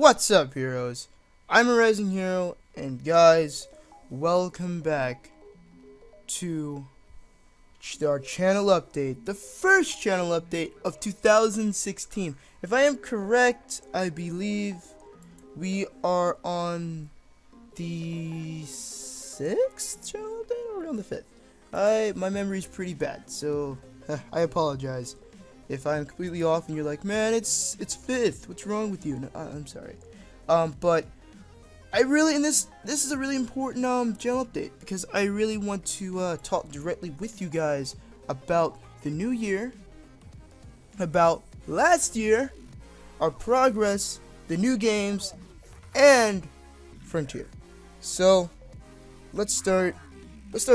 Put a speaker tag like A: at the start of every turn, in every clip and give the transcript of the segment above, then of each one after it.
A: What's up, heroes? I'm ArisingHero, and guys, welcome back to our channel update, the first channel update of 2016. If I am correct, I believe we are on the 6th channel update, or on the 5th. My memory's pretty bad, so I apologize if I'm completely off and you're like, man, it's 5th, what's wrong with you? No, I'm sorry. But I really, and this is a really important channel update, because I really want to talk directly with you guys about the new year, about last year, our progress, the new games, and Frontier. So let's start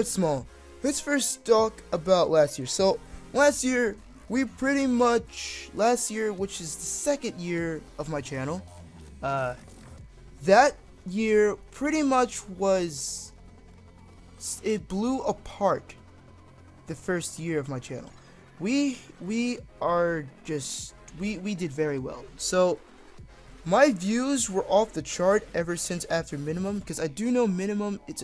A: small. Let's first talk about last year. So last year, we pretty much, which is the second year of my channel, that year pretty much was, it blew apart the first year of my channel. We did very well. So my views were off the chart ever since after minimum, because I do know minimum, I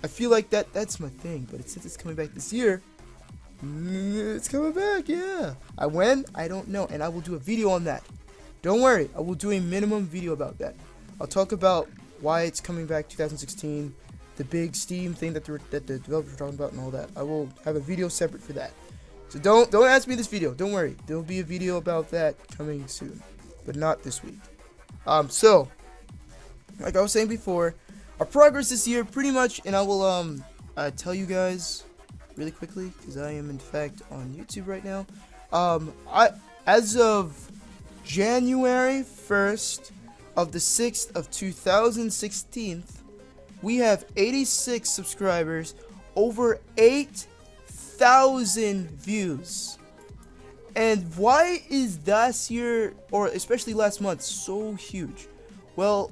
A: feel like that's my thing, but since it's coming back this year, it's coming back, yeah. When? I don't know, and I will do a video on that. Don't worry, I will do a minimum video about that. I'll talk about why it's coming back 2016, the big Steam thing that the developers were talking about, and all that. I will have a video separate for that. So don't ask me this video. Don't worry, there will be a video about that coming soon, but not this week. So like I was saying before, our progress this year pretty much, and I will tell you guys really quickly, because I am in fact on YouTube right now. As of January 1st of the 6th of 2016, we have 86 subscribers, over 8,000 views. And why is last year, or especially last month, so huge? Well,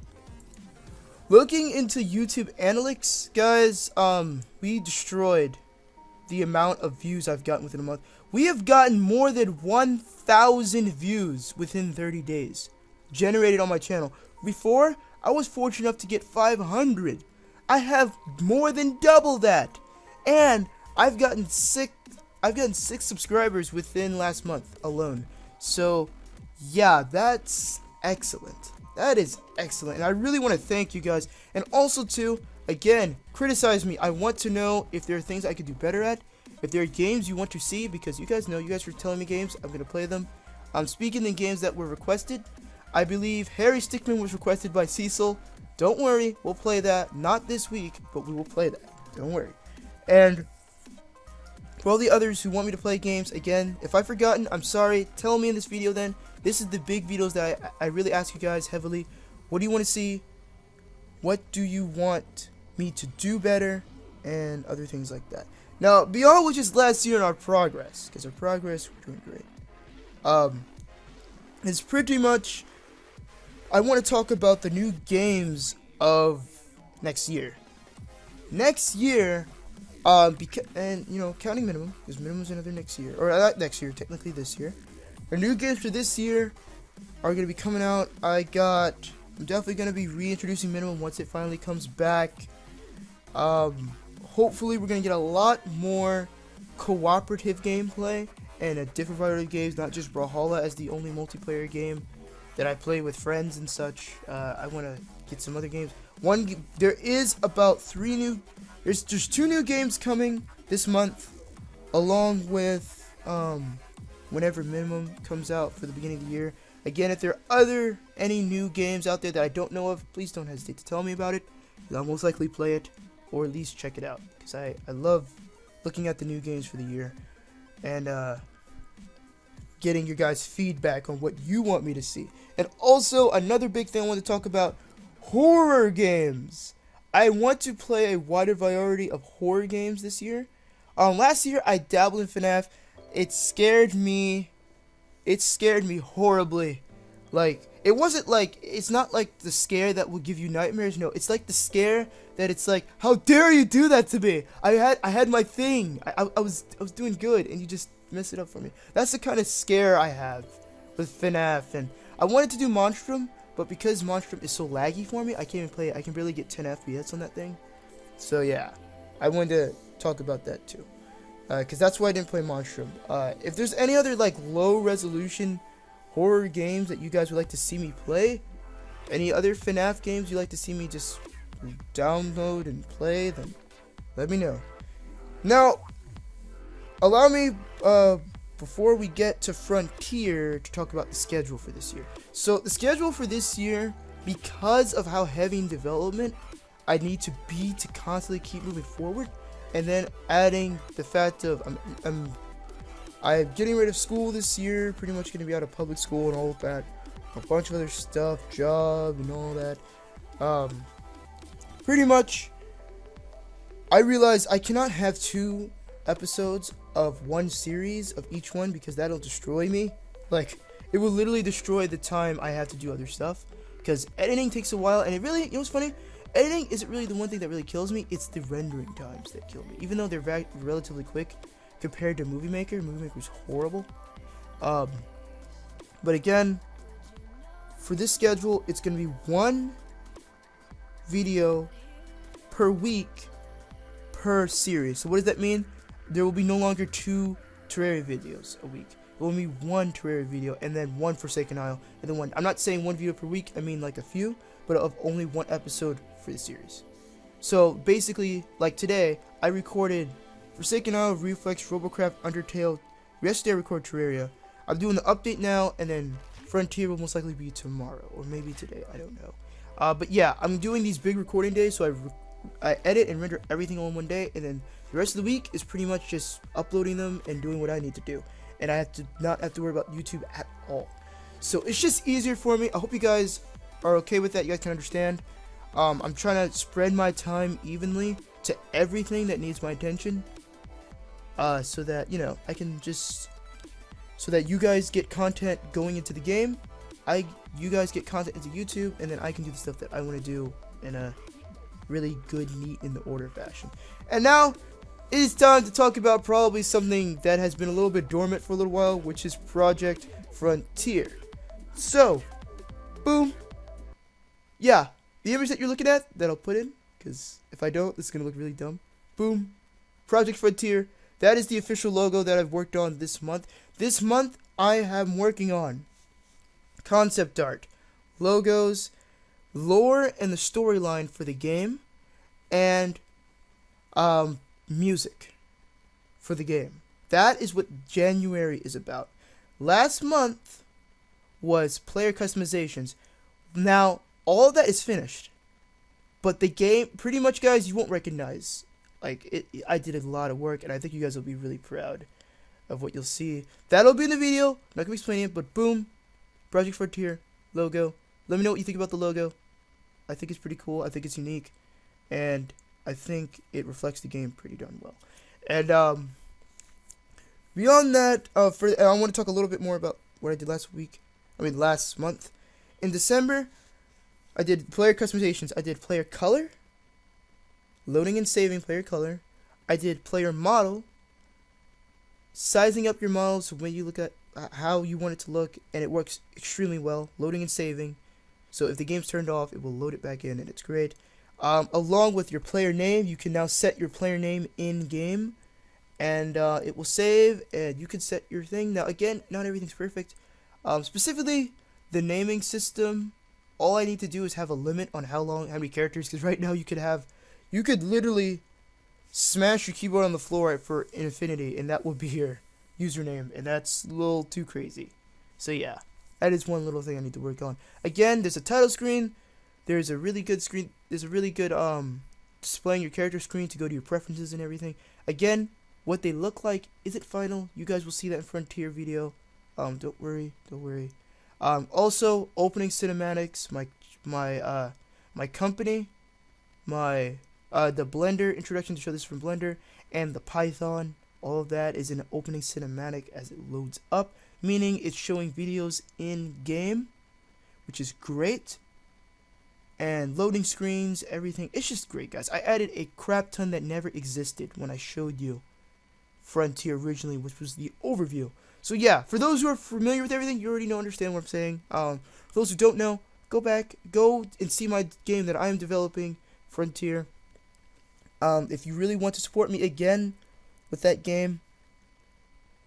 A: looking into YouTube analytics, guys, we destroyed the amount of views I've gotten within a month. We have gotten more than 1,000 views within 30 days generated on my channel. Before, I was fortunate enough to get 500. I have more than double that, and I've gotten six subscribers within last month alone. So yeah, that's excellent. That is excellent, and I really want to thank you guys. And also too, again, criticize me. I want to know if there are things I could do better at, if there are games you want to see, because you guys know, you guys were telling me games, I'm going to play them. Speaking in games that were requested, I believe Harry Stickmin was requested by Cecil. Don't worry, we'll play that. Not this week, but we will play that. Don't worry. And for all the others who want me to play games, again, if I've forgotten, I'm sorry. Tell me in this video then. This is the big videos that I really ask you guys heavily. What do you want to see? What do you want me to do better? And other things like that. Now, beyond which is last year in our progress, because our progress, we're doing great. It's pretty much, I want to talk about the new games of next year. Next year, and you know, counting minimum, because minimum's another next year, or not next year, technically this year. Our new games for this year are going to be coming out. I'm definitely going to be reintroducing minimum once it finally comes back. Hopefully we're going to get a lot more cooperative gameplay and a different variety of games, not just Brawlhalla as the only multiplayer game that I play with friends and such. I want to get some other games. There is about there's just 2 new games coming this month, along with whenever minimum comes out for the beginning of the year. Again, if there are any new games out there that I don't know of, please don't hesitate to tell me about it, because I'll most likely play it, or at least check it out, because I love looking at the new games for the year, and getting your guys' feedback on what you want me to see. And also, another big thing I want to talk about, horror games. I want to play a wider variety of horror games this year. Last year, I dabbled in FNAF. It scared me horribly. Like, it's not like the scare that will give you nightmares. No, it's like the scare that it's like, how dare you do that to me? I had my thing. I was doing good, and you just mess it up for me. That's the kind of scare I have with FNAF, and I wanted to do Monstrum, but because Monstrum is so laggy for me, I can't even play it. I can barely get 10 FPS on that thing. So yeah, I wanted to talk about that too, because that's why I didn't play Monstrum. If there's any other like low resolution horror games that you guys would like to see me play, any other FNAF games you'd like to see me just download and play, then let me know. Now, allow me, before we get to Frontier, to talk about the schedule for this year. So, the schedule for this year, because of how heavy in development I need to be to constantly keep moving forward, and then adding the fact of I'm getting rid of school this year, pretty much going to be out of public school and all of that, a bunch of other stuff, job and all that. Pretty much, I realized I cannot have 2 episodes of one series of each one because that'll destroy me. Like, it will literally destroy the time I have to do other stuff, because editing takes a while, and it really, you know what's funny? Editing isn't really the one thing that really kills me, it's the rendering times that kill me. Even though they're relatively quick compared to Movie Maker. Movie Maker's horrible. But again, for this schedule, it's going to be 1 video per week per series. So what does that mean? There will be no longer 2 Terraria videos a week. It will be 1 Terraria video, and then 1 Forsaken Isle, and then 1. I'm not saying 1 video per week, I mean like a few, but of only 1 episode for the series. So basically, like today, I recorded Forsaken Isle, Reflex, Robocraft, Undertale. Yesterday I recorded Terraria. I'm doing the update now, and then Frontier will most likely be tomorrow, or maybe today, I don't know. But yeah, I'm doing these big recording days, so I edit and render everything on one day, and then the rest of the week is pretty much just uploading them and doing what I need to do. And I have to not have to worry about YouTube at all. So it's just easier for me. I hope you guys are okay with that. You guys can understand. I'm trying to spread my time evenly to everything that needs my attention. So that, you know, I can just, so that you guys get content going into the game. You guys get content into YouTube, and then I can do the stuff that I want to do in a really good, neat, in the order fashion. And now, it is time to talk about probably something that has been a little bit dormant for a little while, which is Project Frontier. So, boom. Yeah, the image that you're looking at, that I'll put in, because if I don't, this is going to look really dumb. Boom. Project Frontier. That is the official logo that I've worked on this month. This month, I am working on concept art, logos, lore, and the storyline for the game, and music for the game. That is what January is about. Last month was player customizations. Now, all of that is finished, but the game, pretty much, guys, you won't recognize. Like, I did a lot of work, and I think you guys will be really proud of what you'll see. That'll be in the video. I'm not gonna be explaining it, but boom, Project Frontier logo. Let me know what you think about the logo. I think it's pretty cool. I think it's unique, and I think it reflects the game pretty darn well. And beyond that, I want to talk a little bit more about what I did last month. In December, I did player customizations. I did player color, loading and saving player color. I did player model, sizing up your model so when you look at how you want it to look, and it works extremely well. Loading and saving. So if the game's turned off, it will load it back in, and it's great. Along with your player name, you can now set your player name in game, and it will save, and you can set your thing. Now again, not everything's perfect. Specifically, the naming system, all I need to do is have a limit on how many characters, because right now you could literally smash your keyboard on the floor for infinity, and that will be your username, and that's a little too crazy. So yeah, that is one little thing I need to work on. Again, there's a title screen. There's a really good screen. There's a really good displaying your character screen to go to your preferences and everything. Again, what they look like isn't final. You guys will see that in Frontier video. Don't worry. Also, opening cinematics. My company, the Blender introduction to show this from Blender, and the Python. All of that is in an opening cinematic as it loads up, meaning it's showing videos in game, which is great. And loading screens, everything. It's just great, guys. I added a crap ton that never existed when I showed you Frontier originally, which was the overview. So yeah, for those who are familiar with everything, you already understand what I'm saying. For those who don't know, go and see my game that I am developing, Frontier. If you really want to support me again with that game,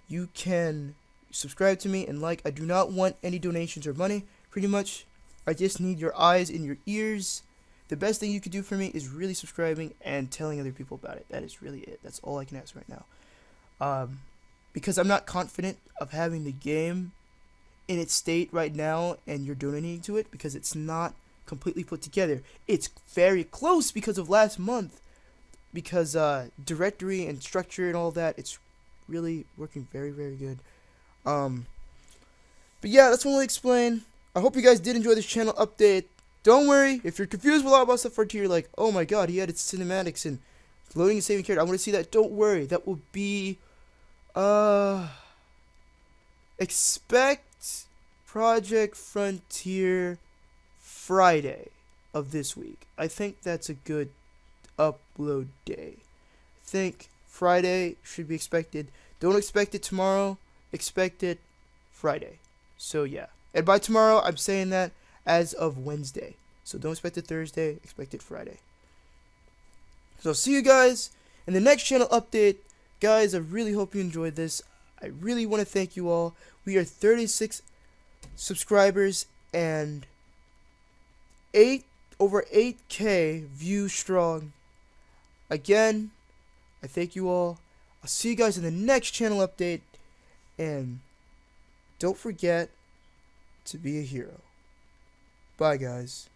A: you can subscribe to me and like. I do not want any donations or money. Pretty much, I just need your eyes and your ears. The best thing you could do for me is really subscribing and telling other people about it. That is really it. That's all I can ask right now. Because I'm not confident of having the game in its state right now, and you're donating to it because it's not completely put together. It's very close because of last month. Because directory and structure and all that, it's really working very, very good. But yeah, that's what I'll explain. I hope you guys did enjoy this channel update. Don't worry, if you're confused with a lot about stuff Frontier, like, oh my god, he added cinematics and loading and saving character, I want to see that. Don't worry, that will be, expect Project Frontier Friday of this week. I think that's a good upload day. I think Friday should be expected. Don't expect it tomorrow, expect it Friday. So yeah, and by tomorrow I'm saying that as of Wednesday, so don't expect it Thursday, expect it Friday. So see you guys in the next channel update. Guys, I really hope you enjoyed this. I really want to thank you all. We are 36 subscribers and over 8K views strong. Again, I thank you all. I'll see you guys in the next channel update, and don't forget to be a hero. Bye, guys.